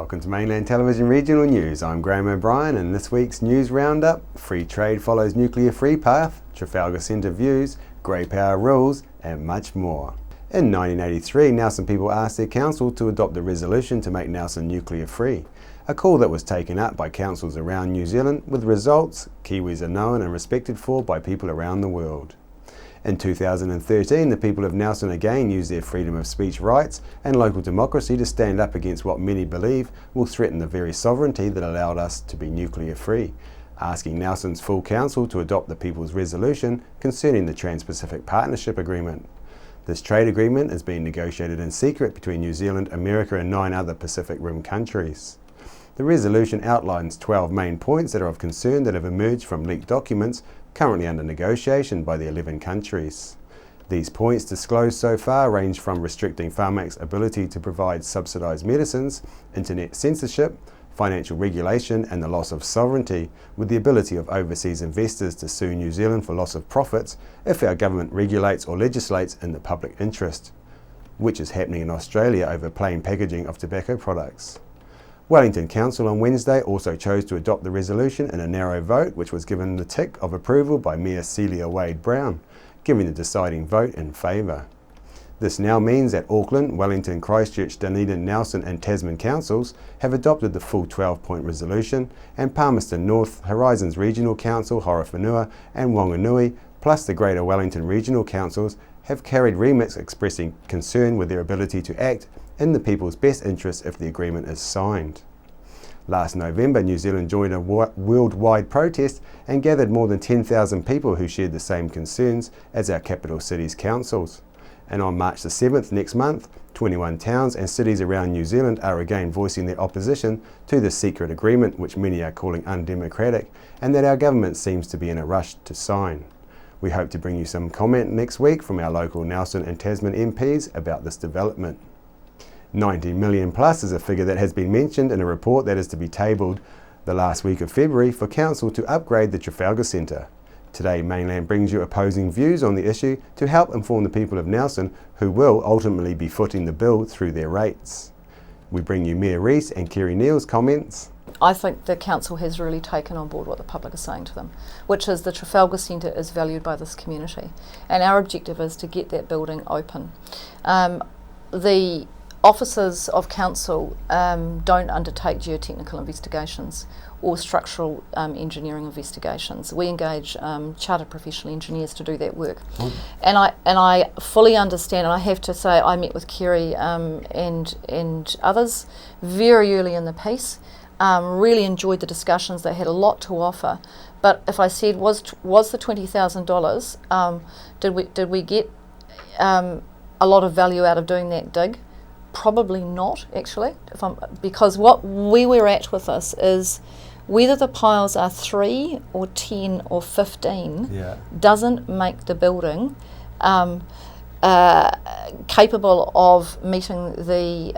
Welcome to Mainland Television Regional News. I'm Graham O'Brien, and this week's news roundup: free trade follows nuclear free path, Trafalgar Centre views, grey power rules, and much more. In 1983, Nelson people asked their council to adopt a resolution to make Nelson nuclear free, a call that was taken up by councils around New Zealand, with results Kiwis are known and respected for by people around the world. In 2013, the people of Nelson again used their freedom of speech rights and local democracy to stand up against what many believe will threaten the very sovereignty that allowed us to be nuclear free, asking Nelson's full council to adopt the People's Resolution concerning the Trans-Pacific Partnership Agreement. This trade agreement is being negotiated in secret between New Zealand, America and 9 other Pacific Rim countries. The resolution outlines 12 main points that are of concern that have emerged from leaked documents currently under negotiation by the 11 countries. These points disclosed so far range from restricting Pharmac's ability to provide subsidised medicines, internet censorship, financial regulation and the loss of sovereignty, with the ability of overseas investors to sue New Zealand for loss of profits if our government regulates or legislates in the public interest, which is happening in Australia over plain packaging of tobacco products. Wellington Council on Wednesday also chose to adopt the resolution in a narrow vote, which was given the tick of approval by Mayor Celia Wade-Brown, giving the deciding vote in favour. This now means that Auckland, Wellington, Christchurch, Dunedin, Nelson and Tasman councils have adopted the full 12-point resolution, and Palmerston North, Horizons Regional Council, Horowhenua and Wanganui, plus the Greater Wellington Regional Councils, have carried remits expressing concern with their ability to act in the people's best interests if the agreement is signed. Last November, New Zealand joined a worldwide protest and gathered more than 10,000 people who shared the same concerns as our capital cities' councils. And on March the 7th next month, 21 towns and cities around New Zealand are again voicing their opposition to the secret agreement, which many are calling undemocratic, and that our government seems to be in a rush to sign. We hope to bring you some comment next week from our local Nelson and Tasman MPs about this development. 90 million plus is a figure that has been mentioned in a report that is to be tabled the last week of February for Council to upgrade the Trafalgar Centre. Today, Mainland brings you opposing views on the issue to help inform the people of Nelson, who will ultimately be footing the bill through their rates. We bring you Mayor Rees and Kerry Neal's comments. I think the council has really taken on board what the public is saying to them, which is the Trafalgar Centre is valued by this community, and our objective is to get that building open. The officers of council don't undertake geotechnical investigations or structural engineering investigations. We engage chartered professional engineers to do that work. And I fully understand, and I have to say I met with Kerry and others very early in the piece. Really enjoyed the discussions. They had a lot to offer. But if I said, was the $20,000, did we get a lot of value out of doing that dig? Probably not, actually, because what we were at with this is whether the piles are 3 or 10 or 15 doesn't make the building capable of meeting the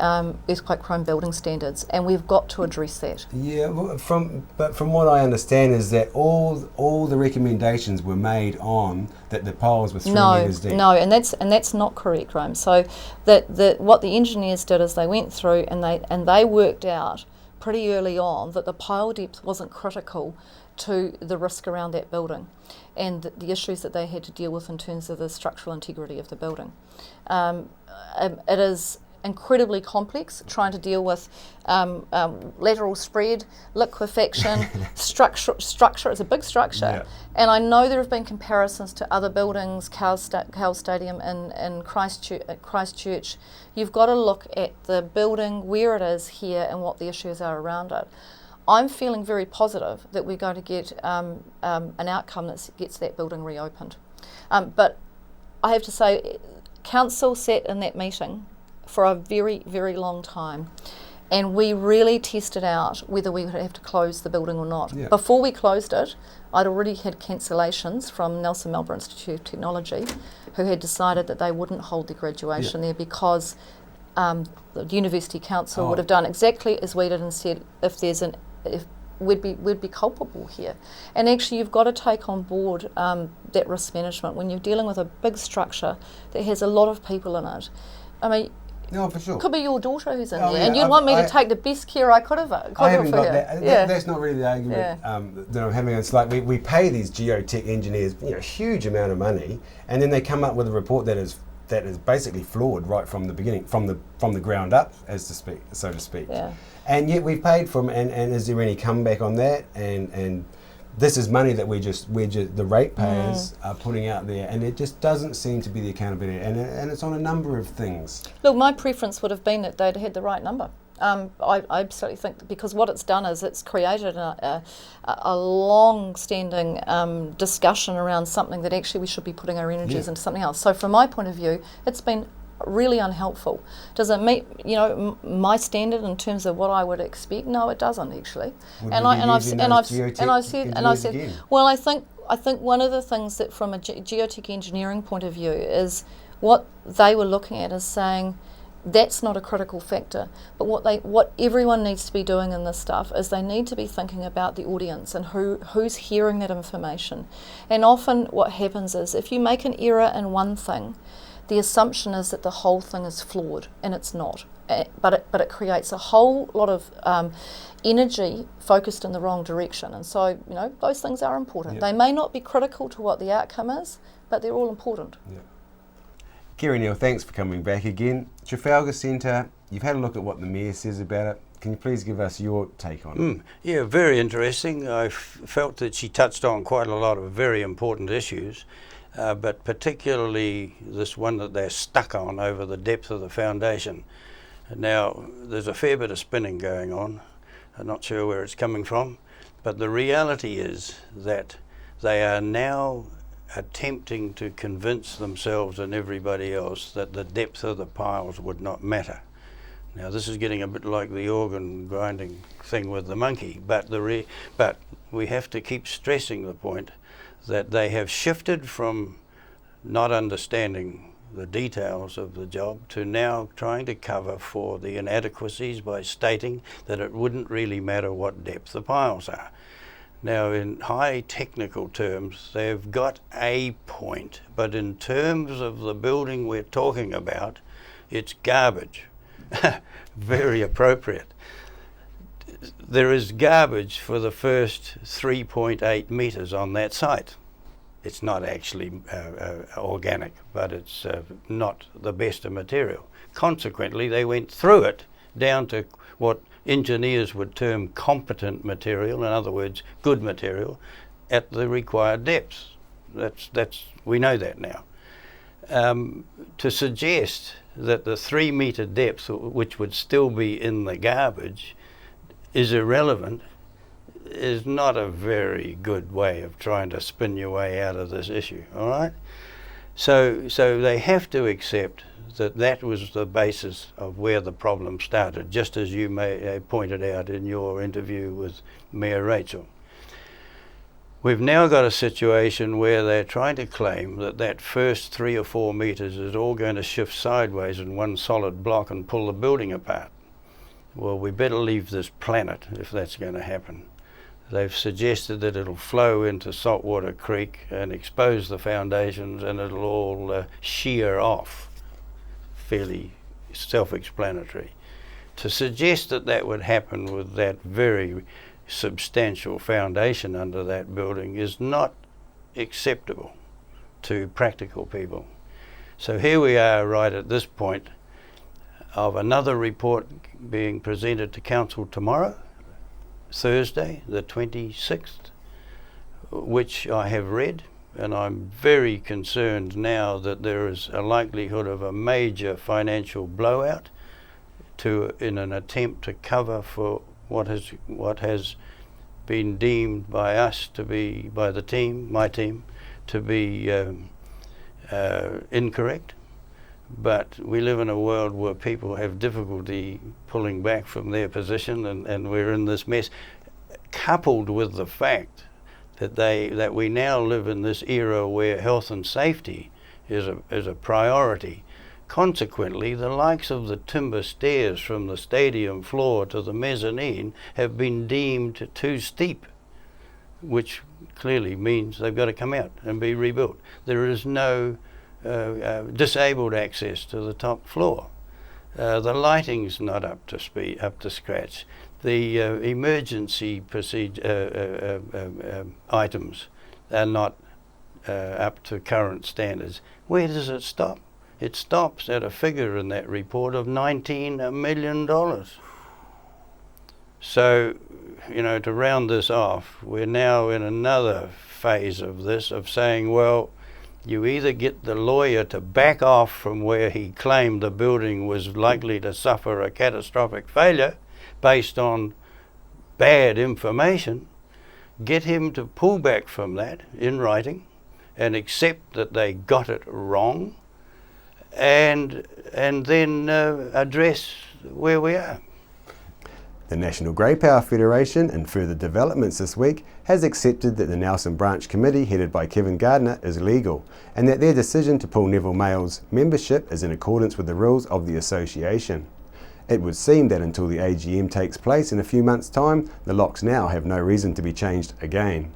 earthquake-prone building standards, and we've got to address that. Yeah, well, from what I understand is that all the recommendations were made on that the piles were 3 metres deep. No, and that's not correct, Rome. So what the engineers did is they went through and they worked out pretty early on that the pile depth wasn't critical to the risk around that building and the issues that they had to deal with in terms of the structural integrity of the building. It is incredibly complex trying to deal with lateral spread, liquefaction, structure. It's a big structure. And I know there have been comparisons to other buildings, Cowell Stadium in Christchurch. You've got to look at the building, where it is here and what the issues are around it. I'm feeling very positive that we're going to get an outcome that gets that building reopened. But I have to say, Council sat in that meeting for a very, very long time, and we really tested out whether we would have to close the building or not. Yeah. Before we closed it, I'd already had cancellations from Nelson Melba Institute of Technology, who had decided that they wouldn't hold the graduation there because the University Council would have done exactly as we did and said, we'd be culpable here. And actually you've got to take on board that risk management when you're dealing with a big structure that has a lot of people in it. I mean, No, for sure. Could be your daughter who's in Oh, there, yeah, and you'd want me to take the best care I could of it. I haven't got her. that. Yeah. That's not really the argument that I'm having. It's like we pay these geotech engineers, a huge amount of money, and then they come up with a report that is basically flawed right from the beginning, from the ground up, so to speak. Yeah. And yet we've paid for them, and is there any comeback on that? And this is money that we're just the ratepayers are putting out there, and it just doesn't seem to be the accountability, and it's on a number of things. Look, my preference would have been that they'd had the right number. I absolutely think that, because what it's done is it's created a long-standing discussion around something that actually we should be putting our energies into something else. So from my point of view, it's been really unhelpful. Does it meet my standard in terms of what I would expect? No, it doesn't actually. I've said, well, I think one of the things that from a geotech engineering point of view is what they were looking at is saying that's not a critical factor, but what everyone needs to be doing in this stuff is they need to be thinking about the audience and who's hearing that information. And often what happens is if you make an error in one thing, the assumption is that the whole thing is flawed, and it's not. But it creates a whole lot of energy focused in the wrong direction. And so, those things are important. Yep. They may not be critical to what the outcome is, but they're all important. Yep. Kerry Neal, thanks for coming back again. Trafalgar Centre, you've had a look at what the Mayor says about it. Can you please give us your take on it? Yeah, very interesting. I felt that she touched on quite a lot of very important issues. But particularly this one that they're stuck on over the depth of the foundation. Now, there's a fair bit of spinning going on. I'm not sure where it's coming from, but the reality is that they are now attempting to convince themselves and everybody else that the depth of the piles would not matter. Now, this is getting a bit like the organ grinding thing with the monkey, but we have to keep stressing the point that they have shifted from not understanding the details of the job to now trying to cover for the inadequacies by stating that it wouldn't really matter what depth the piles are. Now, in high technical terms, they've got a point, but in terms of the building we're talking about, it's garbage. Very appropriate. There is garbage for the first 3.8 metres on that site. It's not actually organic, but it's not the best of material. Consequently, they went through it down to what engineers would term competent material, in other words, good material, at the required depths. We know that now. To suggest that the 3 metre depth, which would still be in the garbage, is irrelevant is not a very good way of trying to spin your way out of this issue, all right? So they have to accept that was the basis of where the problem started, just as you pointed out in your interview with Mayor Rachel. We've now got a situation where they're trying to claim that first 3 or 4 metres is all going to shift sideways in one solid block and pull the building apart. Well, we better leave this planet if that's going to happen. They've suggested that it'll flow into Saltwater Creek and expose the foundations, and it'll all shear off. Fairly self-explanatory. To suggest that would happen with that very substantial foundation under that building is not acceptable to practical people. So here we are right at this point of another report being presented to Council tomorrow, Thursday the 26th, which I have read, and I'm very concerned now that there is a likelihood of a major financial blowout in an attempt to cover for what has been deemed by us to be, by the team, my team, to be incorrect. But we live in a world where people have difficulty pulling back from their position, and we're in this mess, coupled with the fact that we now live in this era where health and safety is a priority. Consequently, the likes of the timber stairs from the stadium floor to the mezzanine have been deemed too steep, which clearly means they've got to come out and be rebuilt. There is no disabled access to the top floor. The lighting's not up to scratch. The emergency procedure items are not up to current standards. Where does it stop? It stops at a figure in that report of $19 million. So, you know, to round this off, we're now in another phase of this, of saying, well, you either get the lawyer to back off from where he claimed the building was likely to suffer a catastrophic failure based on bad information, get him to pull back from that in writing and accept that they got it wrong, and then address where we are. The National Grey Power Federation, in further developments this week, has accepted that the Nelson Branch Committee, headed by Kevin Gardner, is legal, and that their decision to pull Neville Mayall's membership is in accordance with the rules of the association. It would seem that until the AGM takes place in a few months' time, the locks now have no reason to be changed again.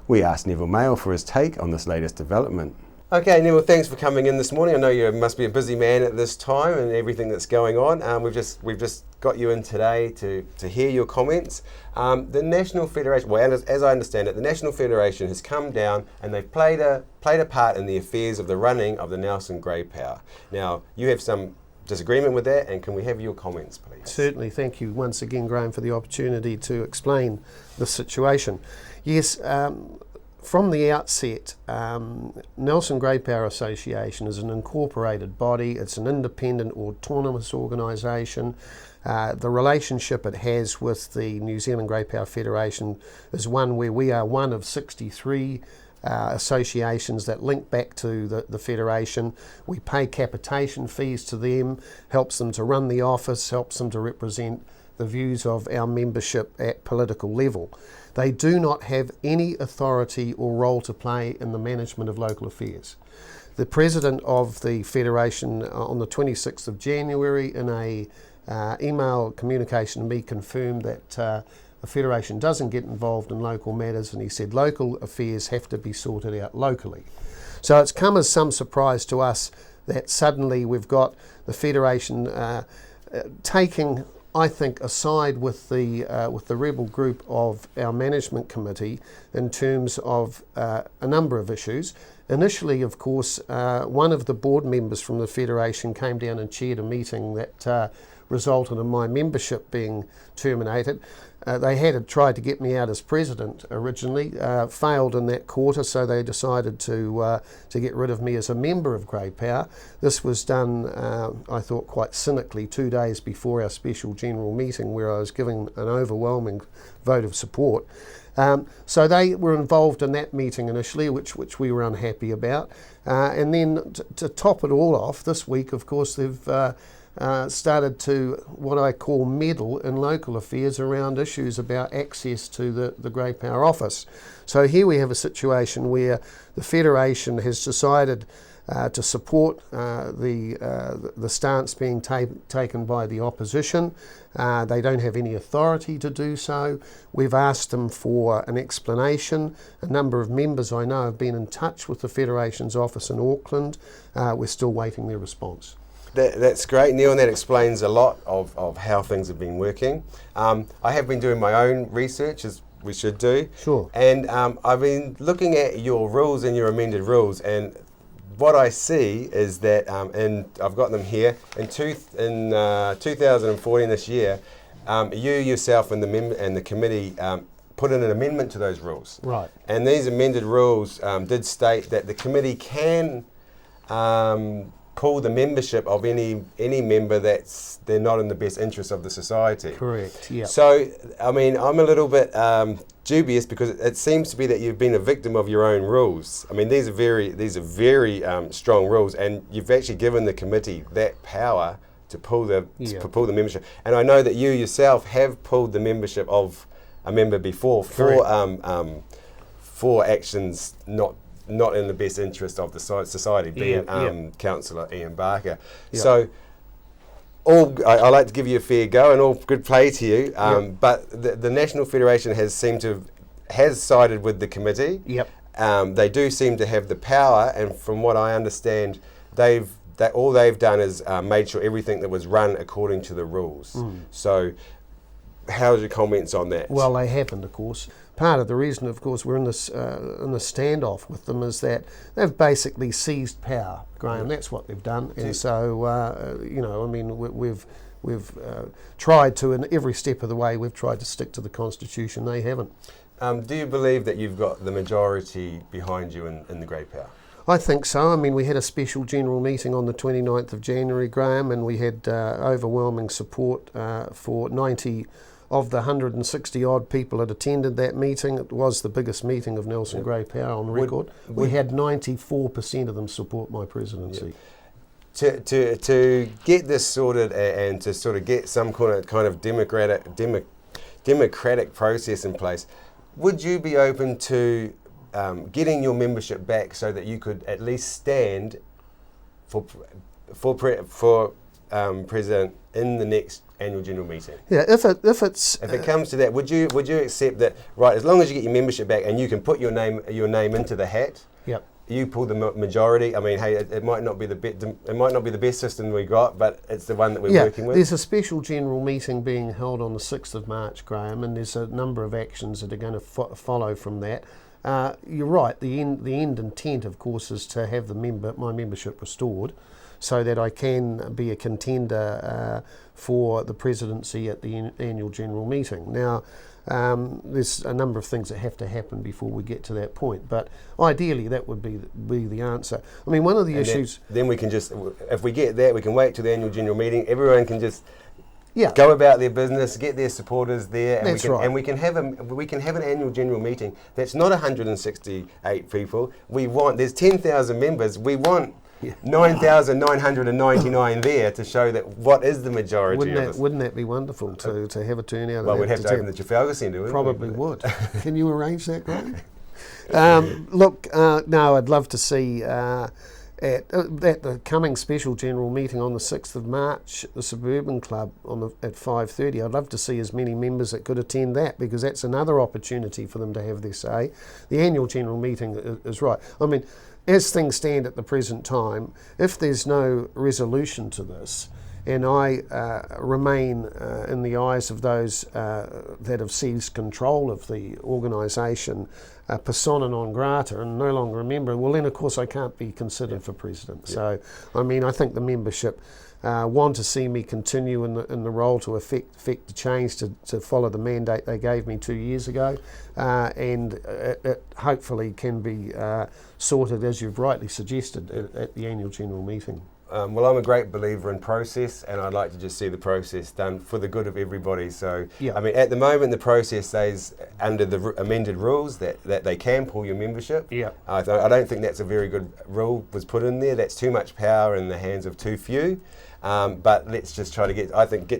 We asked Neville Mayall for his take on this latest development. Okay, Neville, thanks for coming in this morning. I know you must be a busy man at this time and everything that's going on. We've just got you in today to hear your comments. The National Federation, well, as I understand it, the National Federation has come down and they've played a part in the affairs of the running of the Nelson Grey Power. Now, you have some disagreement with that, and can we have your comments, please? Certainly. Thank you once again, Graham, for the opportunity to explain the situation. Yes, from the outset, Nelson Grey Power Association is an incorporated body. It's an independent, autonomous organisation. The relationship it has with the New Zealand Grey Power Federation is one where we are one of 63 associations that link back to the Federation. We pay capitation fees to them, helps them to run the office, helps them to represent the views of our membership at political level. They do not have any authority or role to play in the management of local affairs. The President of the Federation on the 26th of January in a email communication to me confirmed that the Federation doesn't get involved in local matters, and he said local affairs have to be sorted out locally. So it's come as some surprise to us that suddenly we've got the Federation taking, I think, a side with the rebel group of our management committee in terms of a number of issues. Initially, of course, one of the board members from the Federation came down and chaired a meeting that resulted in my membership being terminated. They had tried to get me out as president originally, failed in that quarter, so they decided to get rid of me as a member of Grey Power. This was done, I thought, quite cynically 2 days before our special general meeting, where I was giving an overwhelming vote of support. So they were involved in that meeting initially, which we were unhappy about. And then to top it all off, this week, of course, they've started to, what I call, meddle in local affairs around issues about access to the Grey Power office. So here we have a situation where the Federation has decided to support the stance being taken by the opposition. They don't have any authority to do so. We've asked them for an explanation. A number of members I know have been in touch with the Federation's office in Auckland. We're still waiting their response. That's great, Neil, and that explains a lot of how things have been working. I have been doing my own research, as we should do. Sure. And I've been looking at your rules and your amended rules, and what I see is that, and I've got them here, in 2014, this year, you yourself and the committee put in an amendment to those rules. Right. And these amended rules did state that the committee can pull the membership of any member they're not in the best interest of the society. Correct, yeah. So, I mean, I'm a little bit dubious, because it seems to be that you've been a victim of your own rules. I mean, these are very strong rules, and you've actually given the committee that power to pull the membership. And I know that you yourself have pulled the membership of a member before for actions not in the best interest of the society, being Councillor Ian Barker. Yeah. So, I like to give you a fair go and all good play to you, but the National Federation has sided with the committee. Yep. They do seem to have the power, and from what I understand, they've that all they've done is made sure everything that was run according to the rules. So how's your comments on that? Well, they happened, of course. Part of the reason, of course, we're in this standoff with them is that they've basically seized power, Graham. That's what they've done. And so, you know, I mean, we've tried to, in every step of the way, we've tried to stick to the Constitution. They haven't. Do you believe that you've got the majority behind you in the Grey Power? I think so. I mean, we had a special general meeting on the 29th of January, Graham, and we had overwhelming support for 90 of the 160 odd people that attended that meeting. It was the biggest meeting of Nelson Grey Power on record. We had 94% of them support my presidency. To get this sorted and to sort of get some kind of democratic process in place, would you be open to getting your membership back so that you could at least stand for president in the next annual general meeting? Yeah, if it comes to that, would you accept that? Right, as long as you get your membership back and you can put your name into the hat. Yep. You pull the majority. I mean, hey, it might not be the best system we got, but it's the one that we're working with. There's a special general meeting being held on the 6th of March, Graham, and there's a number of actions that are going to follow from that. You're right. The end intent, of course, is to have my membership restored, so that I can be a contender for the presidency at the annual general meeting. Now, there's a number of things that have to happen before we get to that point, but ideally that would be the answer. I mean, one of the issues... Then we can just, if we get that, we can wait till the annual general meeting. Everyone can just go about their business, get their supporters there, and we can have an annual general meeting that's not 168 people. There's 10,000 members. We want 9,999 there to show that what is the majority of us. Wouldn't that be wonderful to have a turnout? Well, we'd have to open the Trafalgar Centre, wouldn't we? Probably would. Can you arrange that, Graham? Look, no, I'd love to see at the coming special general meeting on the 6th of March, the Suburban Club at 5:30. I'd love to see as many members that could attend that, because that's another opportunity for them to have their say. The annual general meeting is right. I mean, as things stand at the present time, if there's no resolution to this, and I remain in the eyes of those that have seized control of the organisation persona non grata and no longer a member, well then of course I can't be considered for president. So I mean, I think the membership want to see me continue in the role to effect the change to follow the mandate they gave me 2 years ago, and it hopefully can be sorted, as you've rightly suggested, at the annual general meeting. Well, I'm a great believer in process, and I'd like to just see the process done for the good of everybody. So, I mean, at the moment, the process says under the amended rules that they can pull your membership. I don't think that's a very good rule was put in there. That's too much power in the hands of too few. But let's just try to get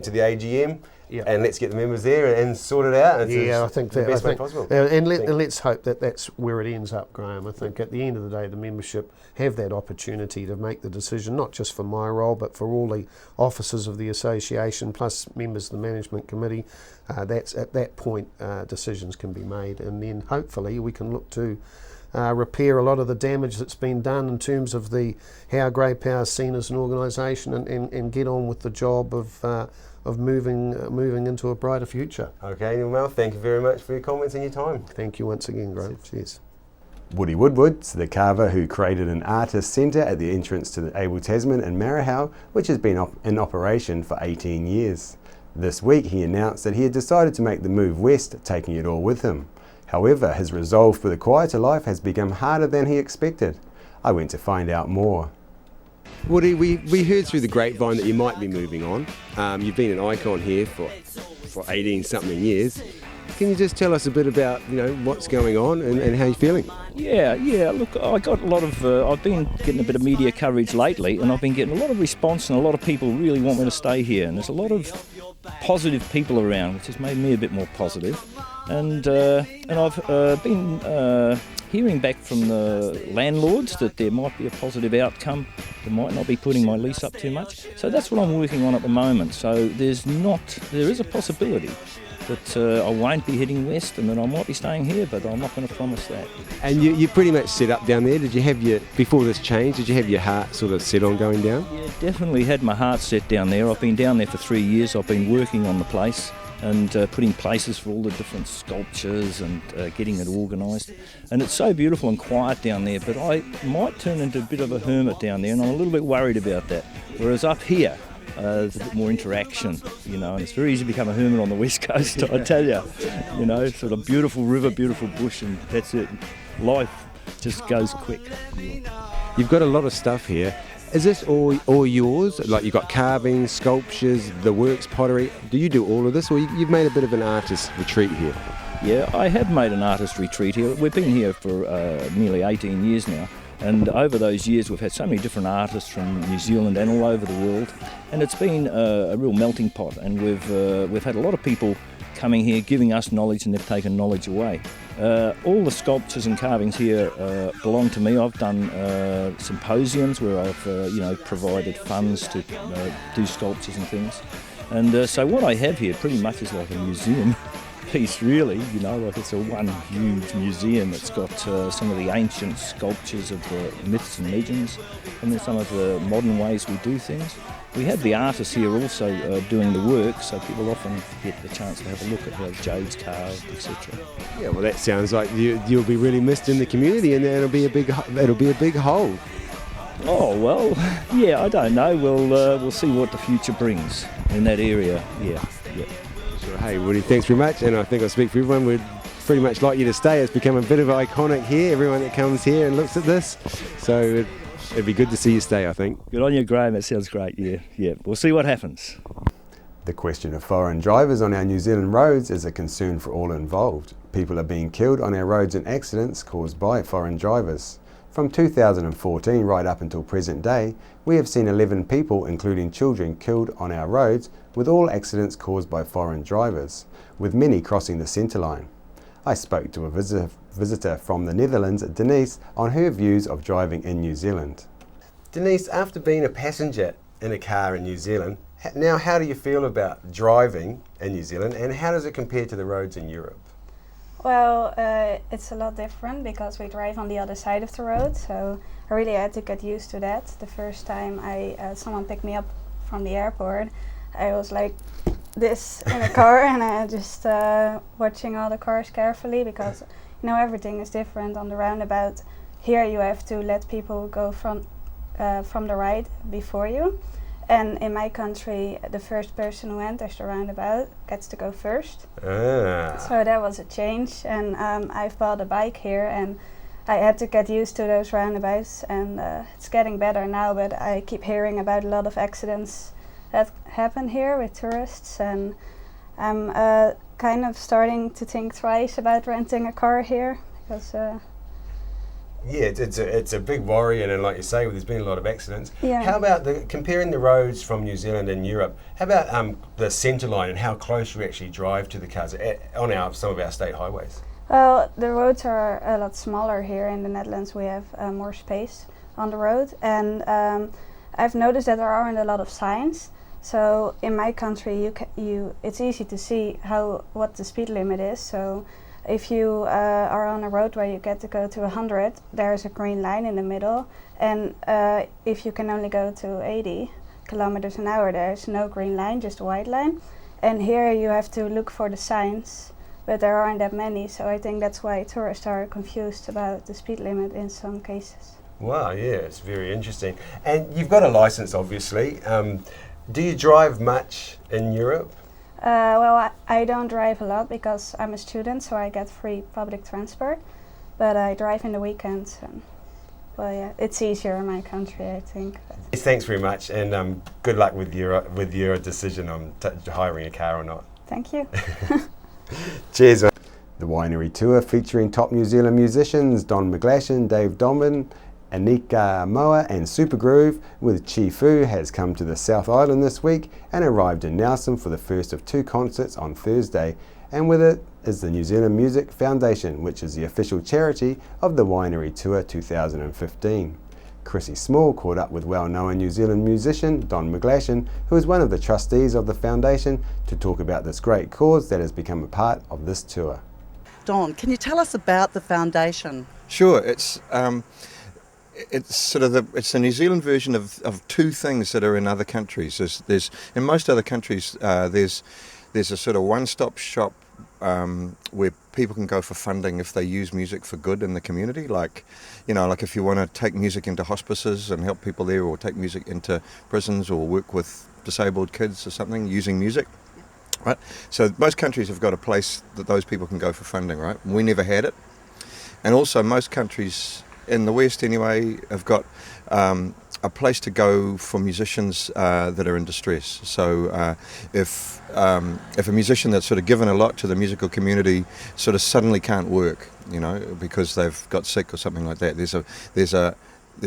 to the AGM. And let's get the members there and sort it out. I think the best way possible. And let's hope that that's where it ends up, Graham. I think at the end of the day, the membership have that opportunity to make the decision, not just for my role, but for all the officers of the association, plus members of the management committee. That's at that point decisions can be made, and then hopefully we can look to repair a lot of the damage that's been done in terms of how Grey Power is seen as an organisation, and get on with the job of moving into a brighter future. Okay, well, thank you very much for your comments and your time. Thank you once again, Graham. Cheers. Woody Woodward's the carver who created an artist centre at the entrance to the Abel Tasman in Marahau, which has been in operation for 18 years. This week he announced that he had decided to make the move west, taking it all with him. However, his resolve for the quieter life has become harder than he expected. I went to find out more. Woody, we heard through the grapevine that you might be moving on. You've been an icon here for 18-something years. Can you just tell us a bit about what's going on and how you're feeling? Yeah. Look, I got a lot of. I've been getting a bit of media coverage lately, and I've been getting a lot of response, and a lot of people really want me to stay here. And there's a lot of positive people around, which has made me a bit more positive. And I've been hearing back from the landlords that there might be a positive outcome. They might not be putting my lease up too much. So that's what I'm working on at the moment. So there is a possibility that I won't be heading west and that I might be staying here, but I'm not going to promise that. And you pretty much set up down there. Did you have before this change, did you have your heart sort of set on going down? Yeah, definitely had my heart set down there. I've been down there for 3 years. I've been working on the place and putting places for all the different sculptures and getting it organised. And it's so beautiful and quiet down there, but I might turn into a bit of a hermit down there, and I'm a little bit worried about that. Whereas up here, there's a bit more interaction, and it's very easy to become a hermit on the west coast, I tell you. Sort of beautiful river, beautiful bush, and that's it. Life just goes quick. You've got a lot of stuff here. Is this all yours? Like you've got carvings, sculptures, the works, pottery. Do you do all of this, or you've made a bit of an artist retreat here? Yeah, I have made an artist retreat here. We've been here for nearly 18 years now. And over those years we've had so many different artists from New Zealand and all over the world, and it's been a real melting pot, and we've had a lot of people coming here giving us knowledge, and they've taken knowledge away. All the sculptures and carvings here belong to me. I've done symposiums where I've provided funds to do sculptures and things, and so what I have here pretty much is like a museum piece, really. Like it's a one huge museum. It's got some of the ancient sculptures of the myths and legends, and then some of the modern ways we do things. We have the artists here also doing the work, so people often get the chance to have a look at how jade's carved, etc. Yeah, well, that sounds like you'll be really missed in the community, and that'll be a big hole. Oh well, yeah, I don't know. We'll see what the future brings in that area. Yeah. Sure. Hey, Woody, thanks very much, and I think I speak for everyone. We'd pretty much like you to stay. It's become a bit of iconic here. Everyone that comes here and looks at this, so it'd be good to see you stay, I think. Good on you, Graham. That sounds great. Yeah. We'll see what happens. The question of foreign drivers on our New Zealand roads is a concern for all involved. People are being killed on our roads in accidents caused by foreign drivers. From 2014 right up until present day, we have seen 11 people, including children, killed on our roads, with all accidents caused by foreign drivers, with many crossing the centre line. I spoke to a visitor from the Netherlands, Denise, on her views of driving in New Zealand. Denise, after being a passenger in a car in New Zealand, now how do you feel about driving in New Zealand, and how does it compare to the roads in Europe? Well, it's a lot different because we drive on the other side of the road, so I really had to get used to that. The first time someone picked me up from the airport, I was like this in a car, and I just watching all the cars carefully because everything is different on the roundabout. Here you have to let people go from the right before you. And in my country, the first person who enters the roundabout gets to go first. So that was a change, and I've bought a bike here, and I had to get used to those roundabouts, and it's getting better now, but I keep hearing about a lot of accidents that happen here with tourists, and I'm kind of starting to think twice about renting a car here, because yeah, it's a big worry, and like you say, there's been a lot of accidents. Yeah. How about comparing the roads from New Zealand and Europe? How about the centre line and how close you actually drive to the cars on some of our state highways? Well, the roads are a lot smaller here in the Netherlands. We have more space on the road, and I've noticed that there aren't a lot of signs. So in my country, it's easy to see what the speed limit is. So if you are on a road where you get to go to 100, there's a green line in the middle, and if you can only go to 80 kilometers an hour, there's no green line, just a white line. And here you have to look for the signs, but there aren't that many, so I think that's why tourists are confused about the speed limit in some cases. Wow, yeah, it's very interesting. And you've got a license, obviously. Do you drive much in Europe? Well, I don't drive a lot because I'm a student, so I get free public transport. But I drive in the weekends. And, well, yeah, it's easier in my country, I think. Thanks very much, and good luck with your decision on hiring a car or not. Thank you. Cheers. The winery tour featuring top New Zealand musicians Don McGlashan, Dave Dombin, Anika Moa and Super Groove with Chi Fu has come to the South Island this week and arrived in Nelson for the first of 2 concerts on Thursday, and with it is the New Zealand Music Foundation, which is the official charity of the Winery Tour 2015. Chrissy Small caught up with well-known New Zealand musician Don McGlashan, who is one of the trustees of the foundation, to talk about this great cause that has become a part of this tour. Don, can you tell us about the foundation? Sure, it's it's a New Zealand version of two things that are in other countries. There's in most other countries there's a sort of one-stop shop where people can go for funding if they use music for good in the community. Like if you want to take music into hospices and help people there, or take music into prisons, or work with disabled kids or something using music. Right, so most countries have got a place that those people can go for funding, right? We never had it, and also most countries in the West, anyway, have got a place to go for musicians that are in distress. So if a musician that's sort of given a lot to the musical community sort of suddenly can't work, because they've got sick or something like that, there's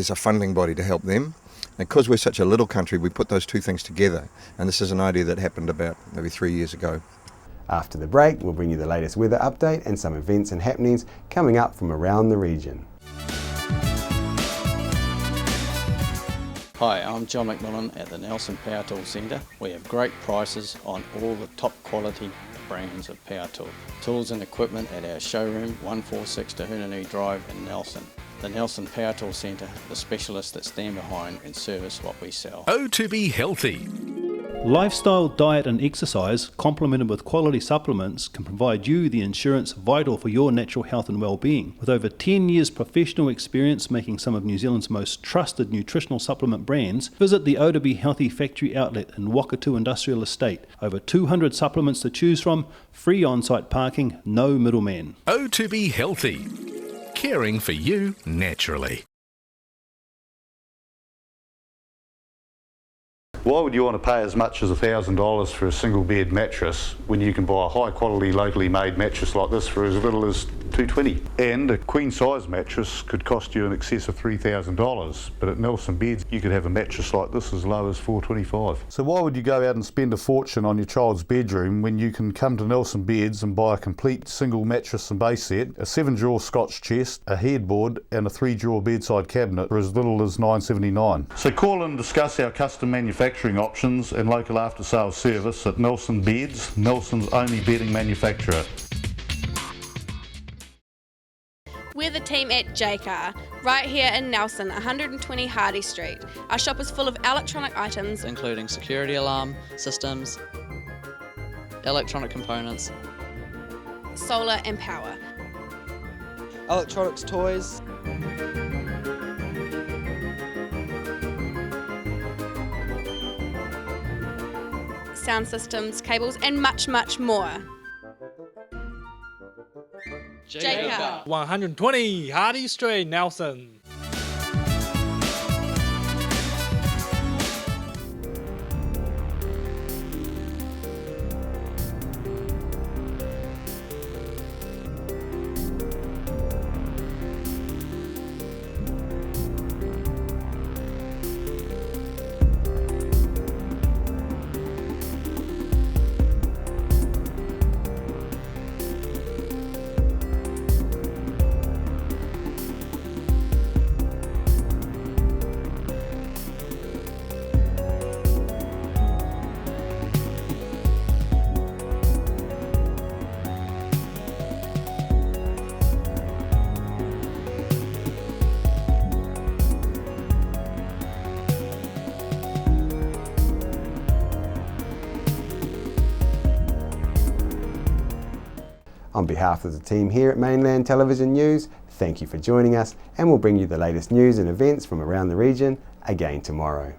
a funding body to help them. And because we're such a little country, we put those two things together, and this is an idea that happened about maybe 3 years ago. After the break, we'll bring you the latest weather update and some events and happenings coming up from around the region. Hi, I'm John McMillan at the Nelson Power Tool Centre. We have great prices on all the top quality brands of power tool. Tools and equipment at our showroom, 146 Tahunanu Drive in Nelson. The Nelson Power Tool Centre, the specialists that stand behind and service what we sell. O2B Healthy. Lifestyle, diet and exercise, complemented with quality supplements, can provide you the insurance vital for your natural health and well-being. With over 10 years professional experience making some of New Zealand's most trusted nutritional supplement brands, visit the O2B Healthy factory outlet in Wakatu Industrial Estate. Over 200 supplements to choose from, free on-site parking, no middleman. O2B Healthy. Caring for you naturally. Why would you want to pay as much as $1,000 for a single bed mattress when you can buy a high quality locally made mattress like this for as little as $220? And a queen size mattress could cost you in excess of $3,000, but at Nelson Beds you could have a mattress like this as low as $425. So why would you go out and spend a fortune on your child's bedroom when you can come to Nelson Beds and buy a complete single mattress and base set, a 7-drawer Scotch chest, a headboard and a 3-drawer bedside cabinet for as little as $979? So call and discuss our custom manufacturing options and local after sales service at Nelson Beds, Nelson's only bedding manufacturer. We're the team at Jaycar, right here in Nelson, 120 Hardy Street. Our shop is full of electronic items, including security alarm systems, electronic components, solar and power, electronics, toys, sound systems, cables and much, much more. Jaycar. 120 Hardy Street, Nelson. On behalf of the team here at Mainland Television News, thank you for joining us, and we'll bring you the latest news and events from around the region again tomorrow.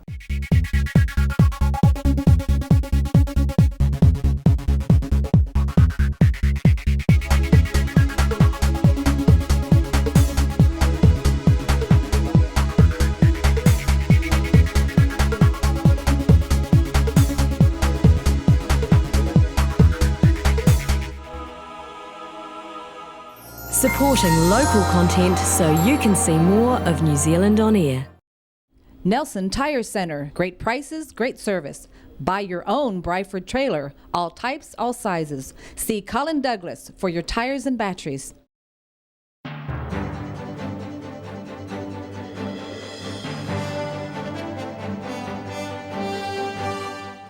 Supporting local content so you can see more of New Zealand on air. Nelson Tire Center. Great prices, great service. Buy your own Bryford trailer. All types, all sizes. See Colin Douglas for your tires and batteries.